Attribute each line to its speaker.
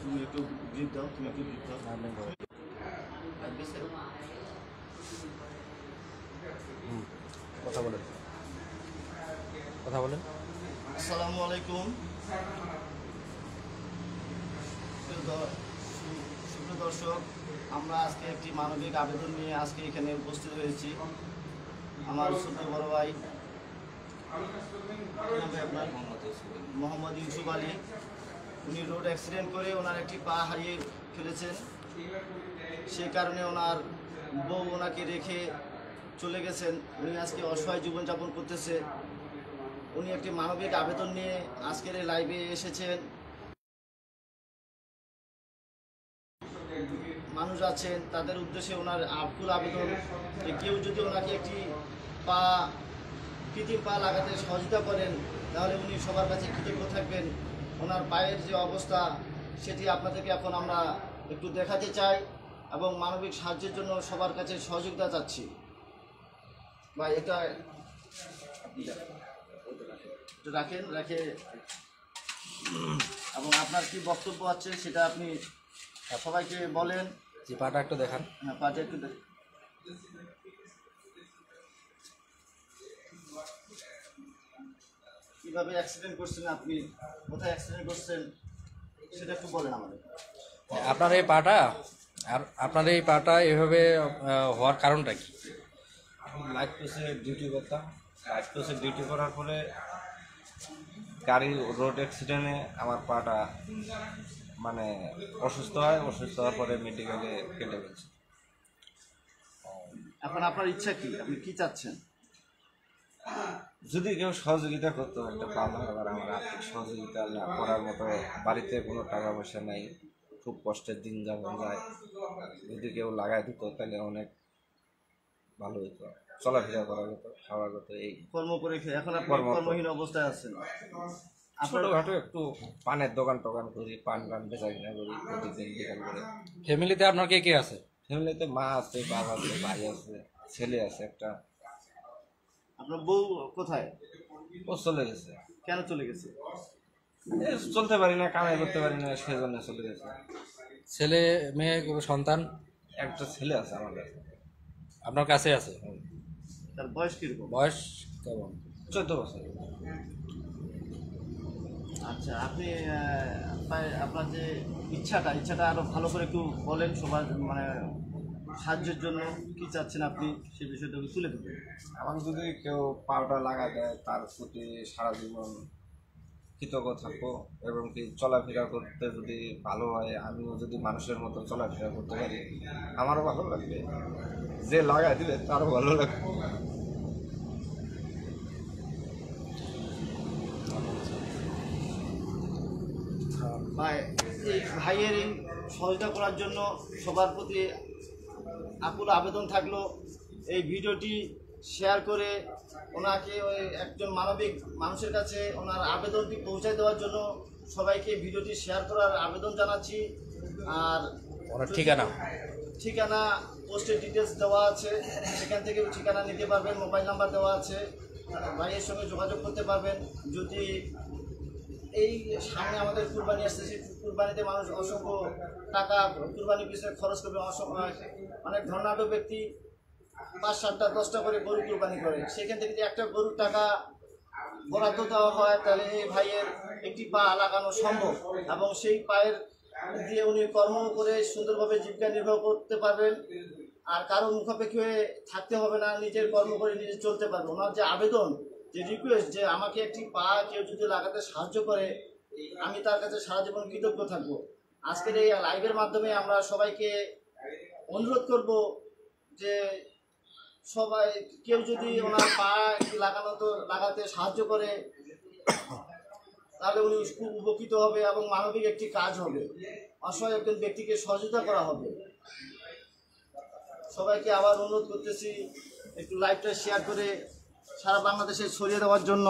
Speaker 1: তুমি একটু ব্রিফ দাও, তুমি একটু ব্রিফ দাও।
Speaker 2: কথা বলেন, কথা বলেন।
Speaker 1: আসসালামু আলাইকুম। সুপ্রিয় দর্শক, আমরা আজকে একটি মানবিক আবেদন নিয়ে আজকে এখানে উপস্থিত হয়েছি। আমার ছোট বড় ভাই আপনার মোহাম্মদ ইউসুফ আলী, উনি রোড অ্যাক্সিডেন্ট করে ওনার একটি পা হারিয়ে ফেলেছেন। সেই কারণে ওনার বউ ওনাকে রেখে চলে গেছেন। উনি আজকে অসহায় জীবনযাপন করতেছে। উনি একটি মানবিক আবেদন নিয়ে আজকের এই লাইভে এসেছেন। মানুষ আছেন, তাদের উদ্দেশ্যে ওনার আকুল আবেদন যে কেউ যদি ওনাকে একটি কৃত্রিম পা লাগাতে সহযোগিতা করেন তাহলে উনি সবার কাছে কৃতজ্ঞ থাকবেন। ওনার পায়ের যে অবস্থা সেটি আপনাদেরকে এখন আমরা একটু দেখাতে চাই এবং মানবিক সাহায্যের জন্য সবার কাছে সহযোগিতা চাচ্ছি। বা এটা রাখেন, রেখে এবং আপনার কি বক্তব্য আছে সেটা আপনি সবাইকে বলেন।
Speaker 2: যে পাটা একটু দেখান।
Speaker 1: হ্যাঁ, পাটা একটু দেখান। কিভাবে অ্যাক্সিডেন্ট করছেন, আপনি কোথায় অ্যাক্সিডেন্ট করছেন সেটা একটু বলেন আমাদের।
Speaker 2: আপনার এই পাটা এভাবে হওয়ার কারণটা কি?
Speaker 3: লাইট পোস্টে ডিউটি করতাম। লাইট পোস্টে ডিউটি করার পরে গাড়ি রোড অ্যাক্সিডেন্টে আমার পাটা মানে অসুস্থ হয়। অসুস্থ হওয়ার পরে মেডিকেলে কেটে গেছে।
Speaker 1: এখন আপনার ইচ্ছা কি, আপনি কি চাচ্ছেন?
Speaker 3: যদি কেউ সহযোগিতা করতো একটা ভালো ব্যাপার। আমার আর্থিক সহযোগিতা না করার মতো বাড়িতে কোনো টাকা পয়সা নাই, খুব কষ্টের দিন যাপন যায়। যদি কেউ লাগাই দিত তাহলে অনেক ভালো হতো, চলাফেরা করা যেত, খাওয়া যেত। এই
Speaker 1: কর্ম করে খেয়ে এখন আপনি কর্মহীন অবস্থায় আছেন।
Speaker 3: ছোটখাটো একটু পানের দোকান টোকান করি, পান বেচা কিনা করি প্রতিদিন বিকাল করে।
Speaker 2: ফ্যামিলিতে আপনার কে কে আছে?
Speaker 3: ফ্যামিলিতে মা আছে, বাবা আছে, ভাই আছে, ছেলে আছে একটা।
Speaker 1: আপনার বউ কোথায়?
Speaker 3: ও চলে গেছে।
Speaker 1: কেন চলে গেছে?
Speaker 3: চলতে পারি না, কামাই করতে পারি না, সেজন্য চলে গেছে।
Speaker 2: ছেলে মেয়ে সন্তান?
Speaker 3: একটা ছেলে আছে আমার কাছে।
Speaker 2: আপনার কাছে আছে?
Speaker 1: তার বয়স কিরকম?
Speaker 2: বয়স কেমন?
Speaker 3: 14 বছর।
Speaker 1: আচ্ছা, আপনি আপনার যে ইচ্ছাটা আরো ভালো করে একটু বলেন সবার, মানে সাহায্যের জন্য কি চাচ্ছেন আপনি সেই বিষয়টা তুলে দেবেন।
Speaker 3: আমাকে যদি কেউ পাউডা লাগা দেয় তার প্রতি সারা জীবন কৃতজ্ঞ থাকবো। এবং কি চলাফেরা করতে যদি ভালো হয়, আমিও যদি মানুষের মতো চলাফেরা করতে পারি আমারও ভালো লাগবে, যে লাগাই দিবে তারও ভালো লাগবে।
Speaker 1: এই ভাইয়ের এই সহযোগিতা করার জন্য সবার প্রতি আকুল আবেদন থাকলো এই ভিডিওটি শেয়ার করে ওনাকে ওই একজন মানবিক মানুষের কাছে ওনার আবেদনটি পৌঁছে দেওয়ার জন্য সবাইকে ভিডিওটি শেয়ার করার আবেদন জানাচ্ছি। আর
Speaker 2: ওনার
Speaker 1: ঠিকানা পোস্টের ডিটেলস দেওয়া আছে, সেখান থেকে ঠিকানা নিতে পারবেন, মোবাইল নাম্বার দেওয়া আছে, ভাইয়ের সঙ্গে যোগাযোগ করতে পারবেন। যদি এই সামনে আমাদের কুরবানি আসছে, সেই কুরবানিতে মানুষ অসংখ্য টাকা কুরবানির পিছনে খরচ করবে। অনেক ধনাঢ্য ব্যক্তি 5, 7টা 10টা করে গরু কুরবানি করে, সেখান থেকে যদি একটা গরুর টাকা বরাদ্দ দেওয়া হয় তাহলে এই ভাইয়ের একটি পা লাগানো সম্ভব এবং সেই পায়ের দিয়ে উনি কর্ম করে সুন্দরভাবে জীবিকা নির্বাহ করতে পারবেন। আর কারো মুখাপেক্ষি হয়ে থাকতে হবে না, নিজের কর্ম করে নিজে চলতে পারবে। ওনার যে আবেদন, যে রিকোয়েস্ট যে আমাকে একটি পা কেউ যদি লাগাতে সাহায্য করে আমি তার কাছে সারা জীবন কৃতজ্ঞ থাকবো। আজকের এই লাইভের মাধ্যমে আমরা সবাইকে অনুরোধ করব যে সবাই কেউ যদি ওনার পা লাগাতে সাহায্য করে তাহলে উনি খুব উপকৃত হবে এবং মানবিক একটি কাজ হবে, অসহায় একজন ব্যক্তিকে সহযোগিতা করা হবে। সবাইকে আবার অনুরোধ করতেছি একটু লাইভটা শেয়ার করে সারা বাংলাদেশে ছড়িয়ে দেওয়ার জন্য।